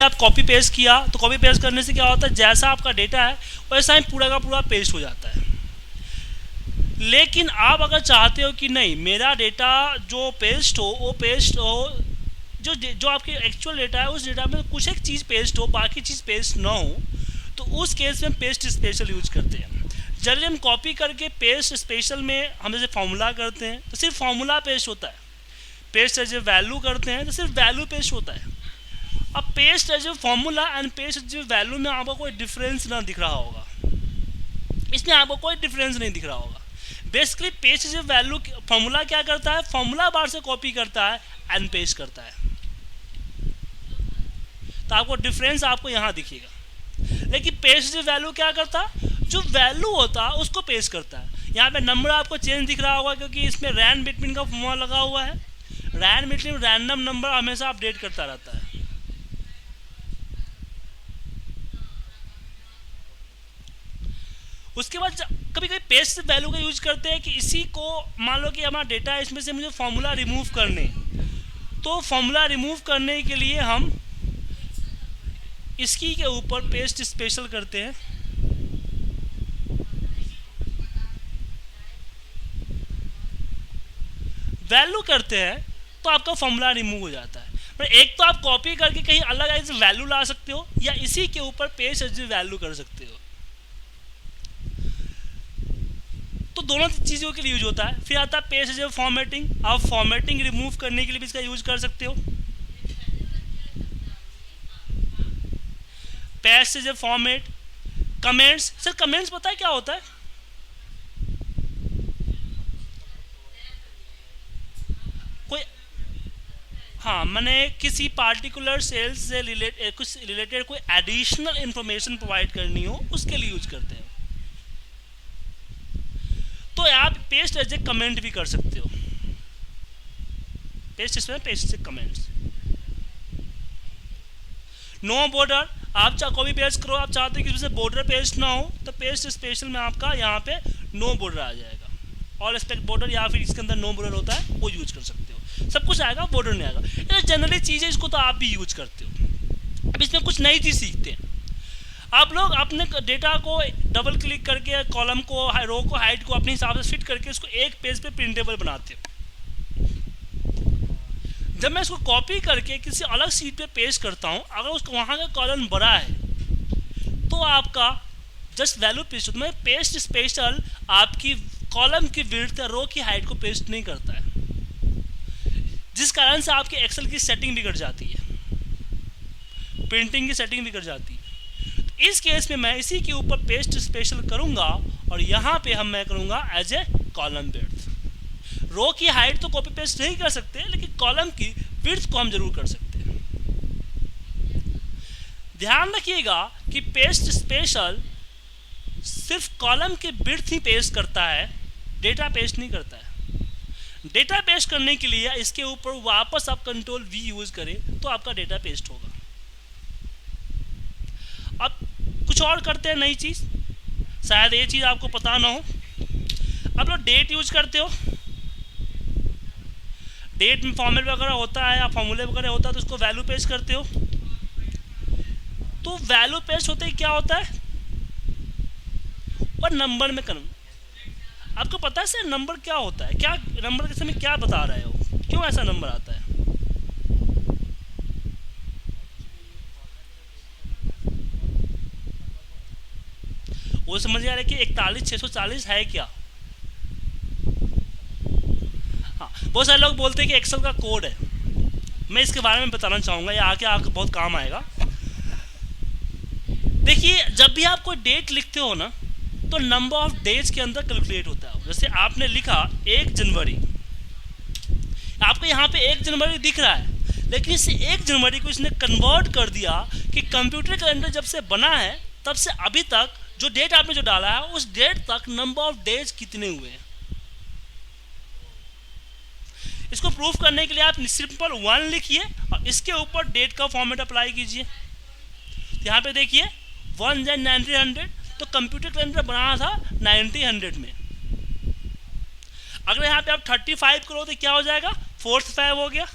आप copy paste किया तो कॉपी पेस्ट करने से क्या होता है, जैसा आपका डेटा है वैसा ही पूरा का पूरा पेस्ट हो जाता है। लेकिन आप अगर चाहते हो कि नहीं मेरा डेटा जो पेस्ट हो वो पेस्ट हो जो आपके एक्चुअल डेटा है उस डेटा में कुछ एक चीज़ पेस्ट हो बाकी चीज़ पेस्ट ना हो, तो उस केस में पेस्ट स्पेशल यूज करते हैं। जनरली हम कॉपी करके पेस्ट स्पेशल में हम जैसे फॉर्मूला करते हैं तो सिर्फ फॉर्मूला पेस्ट होता है, पेस्ट एज ए वैल्यू करते हैं तो सिर्फ वैल्यू पेस्ट होता है। अब paste as a formula and paste as a value में आपको कोई डिफरेंस ना दिख रहा होगा, इसमें आपको कोई डिफरेंस नहीं दिख रहा होगा। Basically paste as a value formula क्या करता है, फॉर्मूला बार से कॉपी करता है एंड पेस्ट करता है, तो आपको डिफरेंस आपको यहाँ दिखेगा। लेकिन पेस्ट एज ए वैल्यू क्या करता है, जो वैल्यू होता है उसको पेस्ट करता है। यहाँ पे नंबर आपको चेंज दिख रहा होगा क्योंकि इसमें रैंड बिटवीन का फॉर्मूला लगा हुआ है। रैंड बिटवीन रैंडम नंबर हमेशा अपडेट करता रहता है। उसके बाद कभी कभी पेस्ट वैल्यू का यूज करते हैं कि इसी को मान लो कि हमारा डेटा है इसमें से मुझे फॉर्मूला रिमूव करने, तो फॉर्मूला रिमूव करने के लिए हम इसकी के ऊपर पेस्ट स्पेशल करते हैं। वैल्यू करते हैं तो आपका फॉर्मूला रिमूव हो जाता है। पर एक तो आप कॉपी करके कहीं अलग एज वैल्यू ला सकते हो या इसी के ऊपर पेस्ट एज वैल्यू कर सकते हो, तो दोनों चीज़ों के लिए यूज होता है। फिर आता है पेस्ट एज फॉर्मेटिंग, आप फॉर्मेटिंग रिमूव करने के लिए भी इसका यूज कर सकते हो। Paste as format, comments, sir comments पता है क्या होता है, कोई हाँ मैंने किसी पार्टिकुलर सेल्स से कुछ रिलेटेड कोई एडिशनल इंफॉर्मेशन प्रोवाइड करनी हो उसके लिए यूज करते हैं। तो आप पेस्ट एज ए कमेंट भी कर सकते हो, पेस्ट इसमें पेस्ट से कमेंट्स। नो बॉर्डर, आप चाहे कॉपी पेस्ट करो, आप चाहते हो कि इसमें बॉर्डर पेस्ट ना हो तो पेस्ट स्पेशल में आपका यहाँ पे नो बॉर्डर आ जाएगा। ऑल एक्सपेक्ट बॉर्डर या फिर इसके अंदर नो बॉर्डर होता है वो यूज कर सकते हो, सब कुछ आएगा बॉर्डर नहीं आएगा। ये जनरली चीज़ है, इसको तो आप भी यूज करते हो। अब इसमें कुछ नई चीज़ सीखते हैं। आप लोग अपने डेटा को डबल क्लिक करके कॉलम को रो को हाइट को अपने हिसाब से फिट करके इसको एक पेज पे प्रिंटेबल बनाते हो। जब मैं इसको कॉपी करके किसी अलग सीट पे पेस्ट करता हूँ, अगर उसको वहाँ का कॉलम बड़ा है तो आपका जस्ट वैल्यू पेस्ट होता है। पेस्ट स्पेशल आपकी कॉलम की विड्थ या रो की हाइट को पेस्ट नहीं करता है, जिस कारण से आपके एक्सेल की सेटिंग बिगड़ जाती है, प्रिंटिंग की सेटिंग बिगड़ जाती है। तो इस केस में मैं इसी के ऊपर पेस्ट स्पेशल करूंगा और यहाँ पे मैं करूंगा एज ए कॉलम विड्थ। रो की हाइट तो कॉपी पेस्ट नहीं कर सकते, लेकिन कॉलम की विड्थ को हम जरूर कर सकते हैं। ध्यान रखिएगा कि पेस्ट स्पेशल सिर्फ कॉलम के विड्थ ही पेस्ट करता है, डेटा पेस्ट नहीं करता है। डेटा पेस्ट करने के लिए इसके ऊपर वापस आप कंट्रोल V यूज करें तो आपका डेटा पेस्ट होगा। अब कुछ और करते हैं नई चीज, शायद ये चीज आपको पता ना हो। अब लोग डेट यूज करते हो, डेट में फॉर्मेट वगैरह होता है या फॉर्मूले वगैरह होता है तो उसको वैल्यू पेस्ट करते हो। तो वैल्यू पेस्ट होते ही क्या होता है, और नंबर में कन्वर्ट। आपको पता है सर नंबर क्या होता है, क्या नंबर के समय क्या बता रहे हो, क्यों ऐसा नंबर आता है? वो समझ आ रहा है कि 41640 है क्या। हाँ, बहुत सारे लोग बोलते हैं कि एक्सेल का कोड है। मैं इसके बारे में बताना चाहूँगा, ये आके आपको बहुत काम आएगा। देखिए जब भी आप कोई डेट लिखते हो ना तो नंबर ऑफ डेज के अंदर कैलकुलेट होता है। जैसे आपने लिखा 1 जनवरी, आपको यहाँ पे 1 जनवरी दिख रहा है, लेकिन इस 1 जनवरी को इसने कन्वर्ट कर दिया कि कंप्यूटर कैलेंडर जब से बना है तब से अभी तक जो डेट आपने जो डाला है उस डेट तक नंबर ऑफ डेज कितने हुए हैं। इसको प्रूफ करने के लिए आप सिंपल 1 लिखिए और इसके ऊपर डेट का फॉर्मेट अप्लाई कीजिए। यहाँ पे देखिए 1 Jan 1900, तो कंप्यूटर कैलेंडर बनाना था 1900 में। अगर यहाँ पे आप 35 करो तो क्या हो जाएगा, 4th Feb हो गया।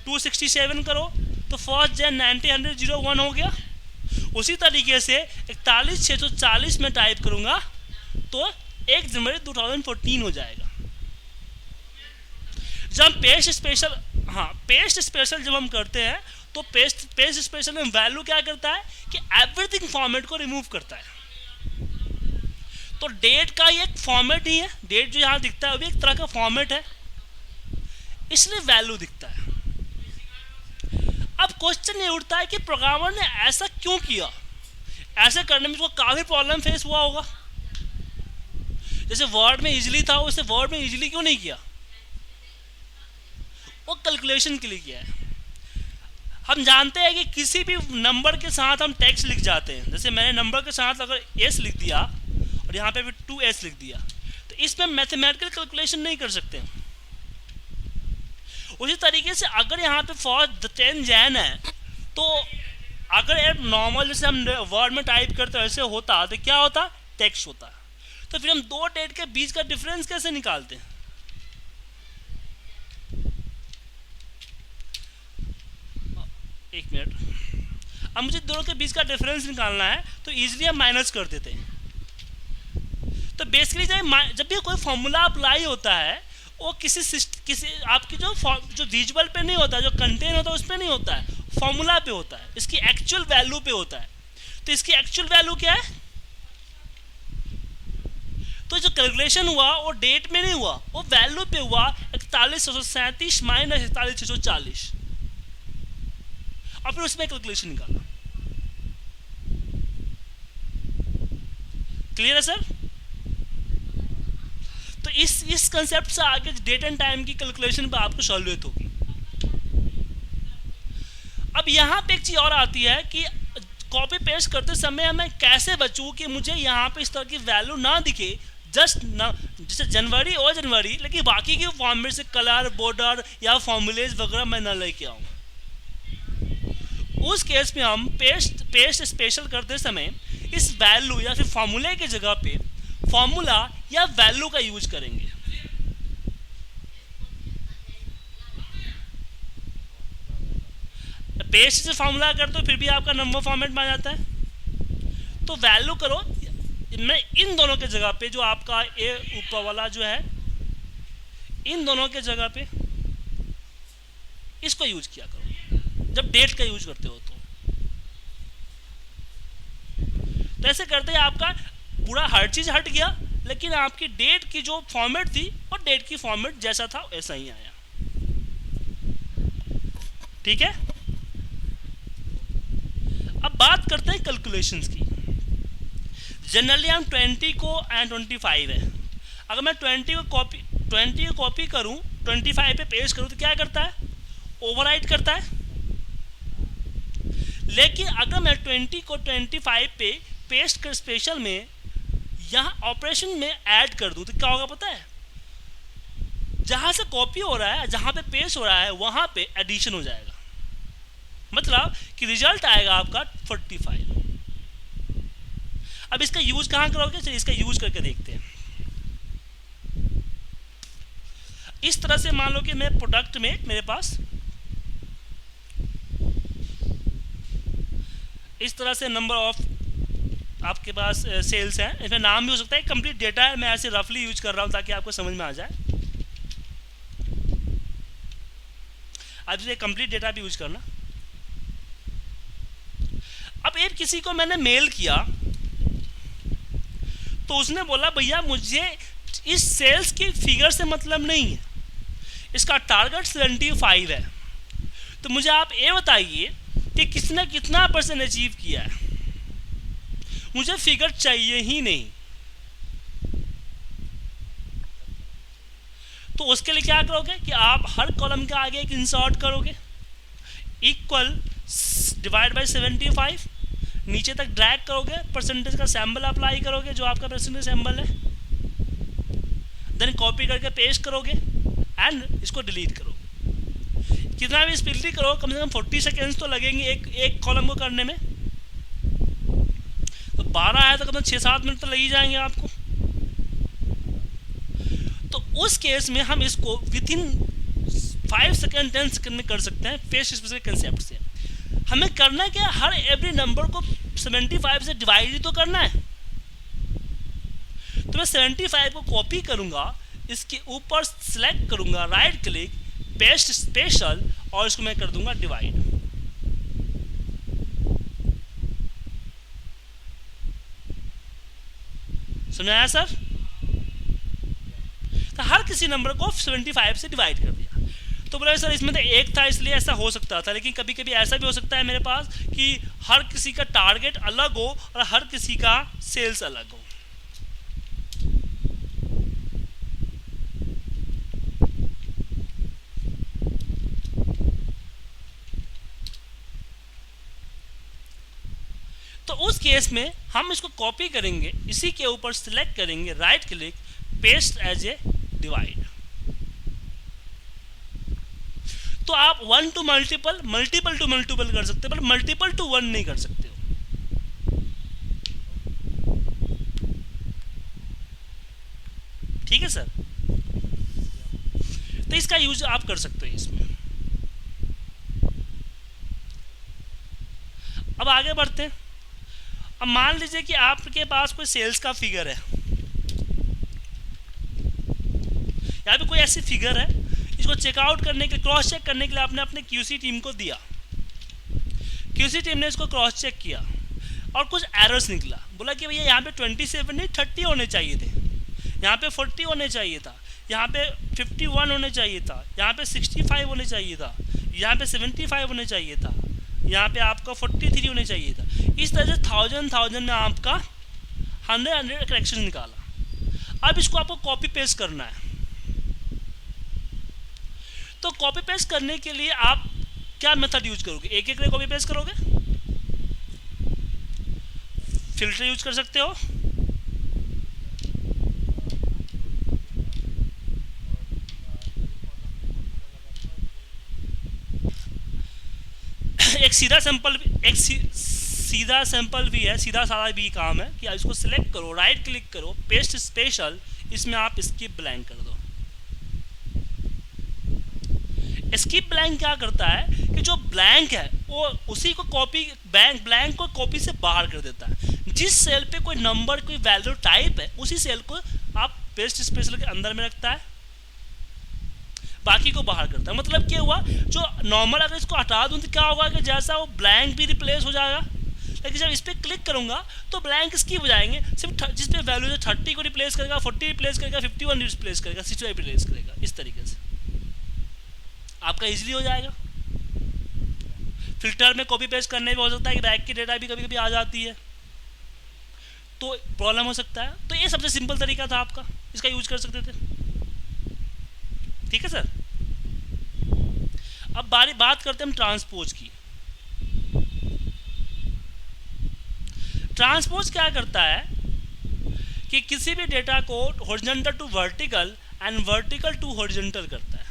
267 करो तो फर्स्ट जन 9001 हो गया। उसी तरीके से 41640 में टाइप करूंगा तो 1 जनवरी 2014 हो जाएगा। जब हम पेस्ट स्पेशल जब हम करते हैं तो पेस्ट स्पेशल में वैल्यू क्या करता है कि एवरीथिंग फॉर्मेट को रिमूव करता है। तो डेट का ये एक फॉर्मेट ही है, डेट जो यहाँ दिखता है वो भी एक तरह का फॉर्मेट है, इसलिए वैल्यू दिखता है। अब क्वेश्चन ये उठता है कि प्रोग्रामर ने ऐसा क्यों किया, ऐसे करने में उसको काफी प्रॉब्लम फेस हुआ होगा। जैसे वर्ड में इजीली था, उसे वर्ड में इजीली क्यों नहीं किया, वो कैलकुलेशन के लिए किया है। हम जानते हैं कि किसी भी नंबर के साथ हम टेक्स्ट लिख जाते हैं। जैसे मैंने नंबर के साथ अगर s लिख दिया और यहाँ पे भी 2s लिख दिया, तो इसमें मैथमेटिकल कैलकुलेशन नहीं कर सकते। उसी तरीके से अगर यहाँ पे फर्स्ट 10 जैन है, तो अगर नॉर्मल जैसे हम वर्ड में टाइप करते ऐसे होता तो क्या होता, टेक्स्ट होता। तो फिर हम दो डेट के बीच का डिफरेंस कैसे निकालते हैं। एक मिनट, अब मुझे दोनों के बीच का डिफरेंस निकालना है तो इजीली हम माइनस कर देते हैं। तो बेसिकली जब भी कोई फॉर्मूला अप्लाई होता है वो किसी आपकी जो विजुअल पे नहीं होता, जो कंटेंट होता है उस पे नहीं होता है, फॉर्मूला पे होता है, इसकी एक्चुअल वैल्यू पे होता है। तो इसकी एक्चुअल वैल्यू क्या है, तो जो कैलकुलेशन हुआ वो डेट में नहीं हुआ, वो वैल्यू पे हुआ 4137 माइनस 41640, और फिर उसमें कैलकुलेशन निकाला। क्लियर है सर। तो इस कंसेप्ट से आगे डेट एंड टाइम की कैलकुलेशन पे आपको सॉल्यूट होगी। अब यहाँ पे एक चीज और आती है कि कॉपी पेस्ट करते समय मैं कैसे बचूं कि मुझे यहाँ पे इस तरह की वैल्यू ना दिखे, जस्ट ना जैसे जनवरी और जनवरी, लेकिन बाकी के फॉर्मेट से कलर, बॉर्डर या फॉर्मूलेज वगैरह मैं ना लेके आऊँ। उस केस में हम पेस्ट स्पेशल करते समय इस वैल्यू या फिर फॉर्मूले की जगह पे फॉर्मूला या वैल्यू का यूज करेंगे। पेस्ट से फॉर्मूला करते हो फिर भी आपका नंबर फॉर्मेट में आ जाता है। तो वैल्यू करो, मैं इन दोनों के जगह पे जो आपका ए ऊपर वाला जो है, इन दोनों के जगह पे इसको यूज किया करो जब डेट का यूज करते हो। तो ऐसे करते हैं आपका पूरा हर चीज हट गया, लेकिन आपकी डेट की जो फॉर्मेट थी और डेट की फॉर्मेट जैसा था वैसा ही आया। ठीक है। अब बात करते हैं कैलकुलेशंस की। जनरली हम 20 को एंड 25 है, अगर मैं 20 को कॉपी करूं 25 पे पेस्ट करूं तो क्या करता है, ओवरराइट करता है। लेकिन अगर मैं 20 को 25 पे पेस्ट कर स्पेशल में यहाँ ऑपरेशन में ऐड कर दूं तो क्या होगा पता है, जहां से कॉपी हो रहा है जहां पे पेस्ट हो रहा है वहां पे एडिशन हो जाएगा, मतलब कि रिजल्ट आएगा आपका 45। अब इसका यूज कहां करोगे, चलिए इसका यूज करके देखते हैं। इस तरह से मान लो कि मैं प्रोडक्ट में मेरे पास इस तरह से नंबर ऑफ आपके पास सेल्स हैं, इसमें नाम भी हो सकता है, कंप्लीट डेटा है, मैं ऐसे रफली यूज कर रहा हूं ताकि आपको समझ में आ जाए। अब ये कंप्लीट डेटा भी यूज करना। अब एक किसी को मैंने मेल किया तो उसने बोला भैया मुझे इस सेल्स की फिगर से मतलब नहीं है, इसका टारगेट 75 है, तो मुझे आप ये बताइए कि किसने कितना % अचीव किया है, मुझे फिगर चाहिए ही नहीं। तो उसके लिए क्या करोगे कि आप हर कॉलम के आगे एक इंसर्ट करोगे, इक्वल डिवाइड बाय 75, नीचे तक ड्रैग करोगे, परसेंटेज का सैंबल अप्लाई करोगे जो आपका परसेंटेज सैंबल है, देन कॉपी करके पेस्ट करोगे एंड इसको डिलीट करोगे। कितना भी स्पीडली करो, कम से कम 40 सेकेंड्स तो लगेंगे एक कॉलम को करने में, तो 12 है तो कम से कम 6-7 मिनट तो लग ही जाएंगे आपको। तो उस केस में हम इसको विद इन 5 सेकेंड 10 सेकेंड में कर सकते हैं पेस्ट स्पेशल कंसेप्ट से। हमें करना क्या, हर एवरी नंबर को 75 से डिवाइड ही तो करना है। तो मैं 75 को कॉपी करूंगा, इसके ऊपर सिलेक्ट करूंगा, राइट क्लिक, पेस्ट स्पेशल, और इसको मैं कर दूंगा डिवाइड। समझ आया सर? तो हर किसी नंबर को 75 से डिवाइड कर दिया। तो बोला सर इसमें तो एक था इसलिए ऐसा हो सकता था, लेकिन कभी कभी ऐसा भी हो सकता है मेरे पास कि हर किसी का टारगेट अलग हो और हर किसी का सेल्स अलग हो। तो उस केस में हम इसको कॉपी करेंगे, इसी के ऊपर सिलेक्ट करेंगे, right click, paste as a divide. तो आप 1 to multiple, multiple to multiple कर सकते हो, पर मल्टीपल टू 1 नहीं कर सकते हो। ठीक है सर? तो इसका यूज आप कर सकते हो इसमें। अब आगे बढ़ते हैं। अब मान लीजिए कि आपके पास कोई सेल्स का फिगर है, यहाँ पे कोई ऐसी फिगर है, इसको चेकआउट करने के लिए, क्रॉस चेक करने के लिए आपने अपने क्यूसी टीम को दिया, क्यूसी टीम ने इसको क्रॉस चेक किया और कुछ एरर्स निकला, बोला कि भैया यहाँ पे 27 नहीं 30 होने चाहिए थे, यहाँ पे 40 होने चाहिए था, यहाँ पे 51 होने चाहिए था, यहाँ पे 65 होने चाहिए था, यहाँ पे 75 होने चाहिए था, यहाँ पे आपका 43 होने चाहिए था। इस तरह से 1000 में आपका 100 करेक्शन निकाला। अब इसको आपको कॉपी पेस्ट करना है। तो कॉपी पेस्ट करने के लिए आप क्या मेथड यूज करोगे? एक एक कॉपी पेस्ट करोगे, फिल्टर यूज कर सकते हो, एक सीधा सैंपल, एक सीधा सैंपल भी है, सीधा साधा भी काम है कि इसको सिलेक्ट करो, राइट क्लिक करो, पेस्ट स्पेशल, इसमें आप स्किप ब्लैंक कर दो। स्किप ब्लैंक क्या करता है कि जो ब्लैंक है वो उसी को कॉपी, ब्लैंक को कॉपी से बाहर कर देता है। जिस सेल पे कोई नंबर, कोई वैल्यू टाइप है, उसी सेल को आप पेस्ट स्पेशल के अंदर में रखता है, बाकी को बाहर करता है। मतलब क्या हुआ, जो नॉर्मल अगर इसको हटा दूं तो क्या होगा कि जैसा वो ब्लैंक भी रिप्लेस हो जाएगा, लेकिन जब इस पर क्लिक करूंगा तो ब्लैंक स्किप हो जाएंगे। सिर्फ जिस पे वैल्यू है 30 को रिप्लेस करेगा, 40 रिप्लेस करेगा, 51 रिप्लेस करेगा, 65 रिप्लेस करेगा। इस तरीके से आपका इजीली हो जाएगा। फिल्टर में कॉपी पेस्ट करने में हो सकता है कि बैक की डेटा भी कभी कभी आ जाती है, तो प्रॉब्लम हो सकता है। तो ये सबसे सिंपल तरीका था आपका, इसका यूज कर सकते थे। ठीक है सर? अब बात करते हैं हम ट्रांसपोज की। ट्रांसपोज क्या करता है कि किसी भी डेटा को horizontal to vertical and vertical to horizontal करता है।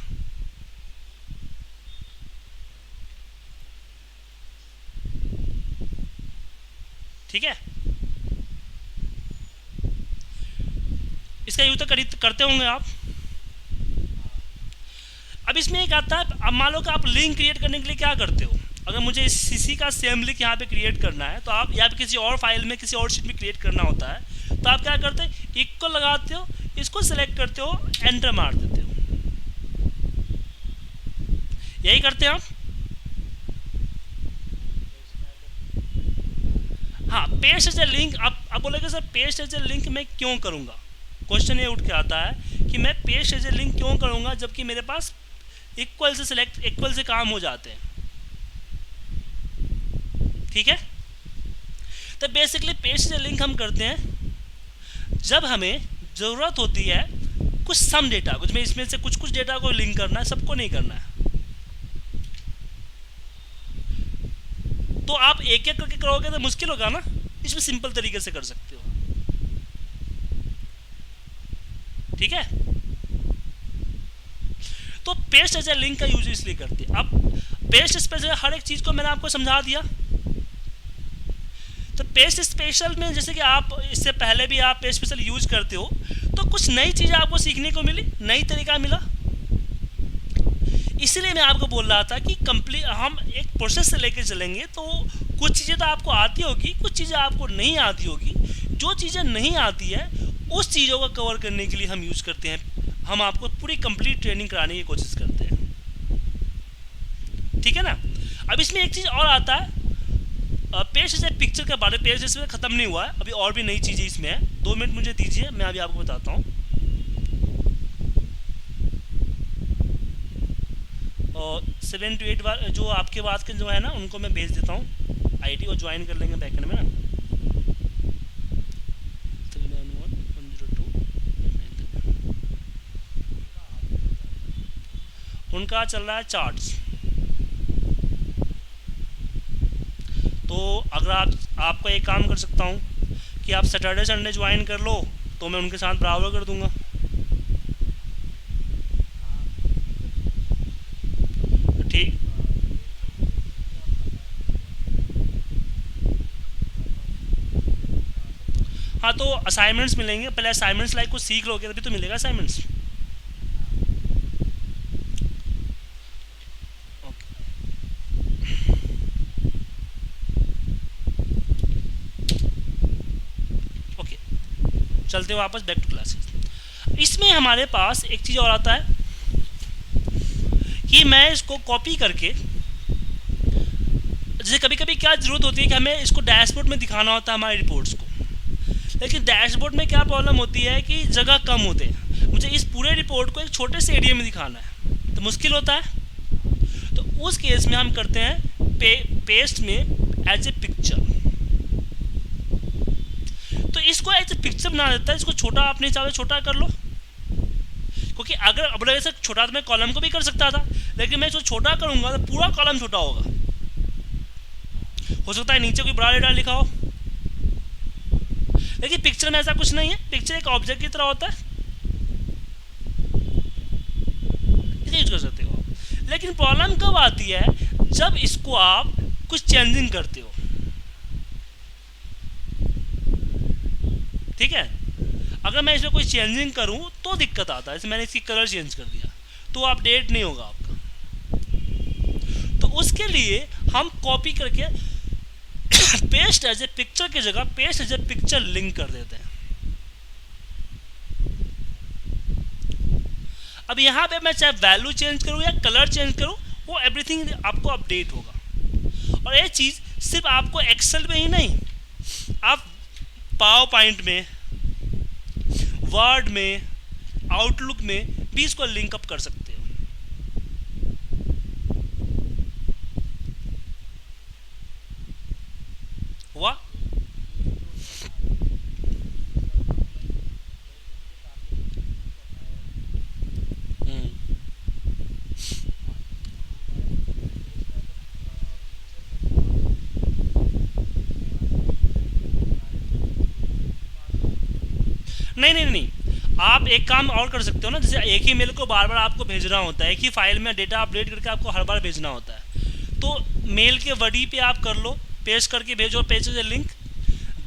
ठीक है? इसका यूज तो करते होंगे आप। अब इसमें एक आता है, अब मान लो कि आप लिंक क्रिएट करने के लिए क्या करते हो, अगर मुझे इस सीसी का सेम लिंक यहाँ पे क्रिएट करना है, तो आप या फिर किसी और फाइल में, किसी और शीट में क्रिएट करना होता है, तो आप क्या करते हैं, इक्वल लगाते हो, इसको सेलेक्ट करते हो, एंटर मार देते हो। यही करते हैं आप। हाँ, पेस्ट एज ए लिंक। अब बोलेगे sir paste as a link मैं क्यों करूँगा? क्वेश्चन ये उठ के आता है कि मैं पेस्ट एज ए लिंक क्यों करूँगा जबकि मेरे पास इक्वल से सिलेक्ट, इक्वल से काम हो जाते हैं। ठीक है? तो basically paste as a link हम करते हैं जब हमें ज़रूरत होती है कुछ सम डेटा, कुछ में इसमें से कुछ डेटा को लिंक करना है, सबको नहीं करना है। तो आप एक एक करके करोगे तो मुश्किल होगा ना, इसमें सिंपल तरीके से कर सकते हो। ठीक है? तो पेस्ट एज ए लिंक का यूज इसलिए करते हैं। अब पेस्ट स्पेशल हर एक चीज को मैंने आपको समझा दिया। तो पेस्ट स्पेशल में जैसे कि आप इससे पहले भी आप पेस्ट स्पेशल यूज करते हो, तो कुछ नई चीज़ें आपको सीखने को मिली, नई तरीका मिला। इस इसीलिए मैं आपको बोल रहा था कि कंप्लीट हम एक प्रोसेस से लेकर चलेंगे, तो कुछ चीज़ें तो आपको आती होगी, कुछ चीज़ें आपको नहीं आती होगी। जो चीज़ें नहीं आती है उस चीज़ों को कवर करने के लिए हम यूज़ करते हैं, हम आपको पूरी कंप्लीट ट्रेनिंग कराने की कोशिश करते हैं, ठीक है ना। अब इसमें एक चीज़ और आता है, पेज से पिक्चर के बारे में। पेज इसमें ख़त्म नहीं हुआ है, अभी और भी नई चीज़ें इसमें है। 2 मिनट मुझे दीजिए, मैं अभी आपको बताता हूँ। और 7 to 8 बार जो आपके बाद के जो है ना, उनको मैं भेज देता हूँ आईडी, और ज्वाइन कर लेंगे बैकएंड में ना। 391102893। उनका चल रहा है चार्ट्स। तो अगर आपको एक काम कर सकता हूँ कि आप सैटरडे संडे ज्वाइन कर लो, तो मैं उनके साथ बराबर कर दूंगा। ठीक, हाँ, तो असाइनमेंट्स मिलेंगे। पहले असाइनमेंट्स लाइक कुछ सीख लोगे तभी तो मिलेगा असाइनमेंट्स। ओके, चलते हैं वापस बैक टू क्लासेस। इसमें हमारे पास एक चीज़ और आता है कि मैं इसको कॉपी करके, जैसे कभी कभी क्या ज़रूरत होती है कि हमें इसको डैशबोर्ड में दिखाना होता है हमारी रिपोर्ट्स को, लेकिन डैशबोर्ड में क्या प्रॉब्लम होती है कि जगह कम होते हैं। मुझे इस पूरे रिपोर्ट को एक छोटे से एरिया में दिखाना है, तो मुश्किल होता है। तो उस केस में हम करते हैं पेस्ट में एज ए पिक्चर। तो इसको एज ए पिक्चर बना देता है। इसको छोटा अपने हिसाब से छोटा कर लो, क्योंकि अगर अब ऐसे छोटा तो मैं कॉलम को भी कर सकता था, लेकिन मैं इसको छोटा करूंगा तो पूरा कॉलम छोटा होगा। हो सकता है नीचे कोई बड़ा डेटा लिखा हो, लेकिन पिक्चर में ऐसा कुछ नहीं है। पिक्चर एक ऑब्जेक्ट की तरह होता है, इसे यूज कर सकते हो। लेकिन प्रॉब्लम कब आती है, जब इसको आप कुछ चेंजिंग करते हो, ठीक है। अगर मैं इसमें कोई चेंजिंग करूं तो दिक्कत आता है। जैसे मैंने इसकी कलर चेंज कर दिया तो अपडेट नहीं होगा आपका। तो उसके लिए हम कॉपी करके पेस्ट एज ए पिक्चर की जगह paste as a picture link कर देते हैं। अब यहाँ पे मैं चाहे वैल्यू चेंज करूँ या कलर चेंज करूँ, वो एवरीथिंग आपको अपडेट होगा। और ये चीज़ सिर्फ आपको एक्सेल में ही नहीं, आप पावर पॉइंट में, वर्ड में, आउटलुक में भी इसको लिंक अप कर सकते हो। हुआ? नहीं, आप एक काम और कर सकते हो ना। जैसे एक ही मेल को बार बार आपको भेजना होता है, एक ही फाइल में डेटा अपडेट करके आपको हर बार भेजना होता है, तो मेल के बॉडी पे आप कर लो, पेस्ट करके भेजो, पेस्ट से लिंक।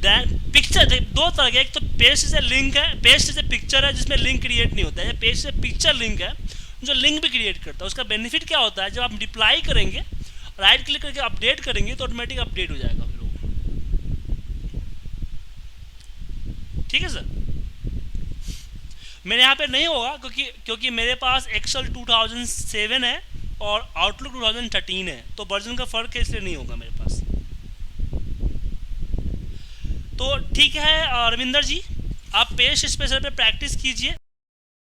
देन पिक्चर, दो तरह के, एक तो पेस्ट से लिंक है, पेस्ट से पिक्चर है जिसमें लिंक क्रिएट नहीं होता है। पेस्ट से पिक्चर लिंक है जो लिंक भी क्रिएट करता है। उसका बेनिफिट क्या होता है, जब आप रिप्लाई करेंगे, राइट क्लिक करके अपडेट करेंगे तो ऑटोमेटिक अपडेट हो जाएगा फिर वो। ठीक है सर, मेरे यहाँ पे नहीं होगा क्योंकि मेरे पास एक्सेल 2007 है और आउटलुक 2013 है, तो वर्जन का फ़र्क है, इसलिए नहीं होगा मेरे पास। तो ठीक है रविंदर जी, आप पेस्ट स्पेशल पे प्रैक्टिस कीजिए।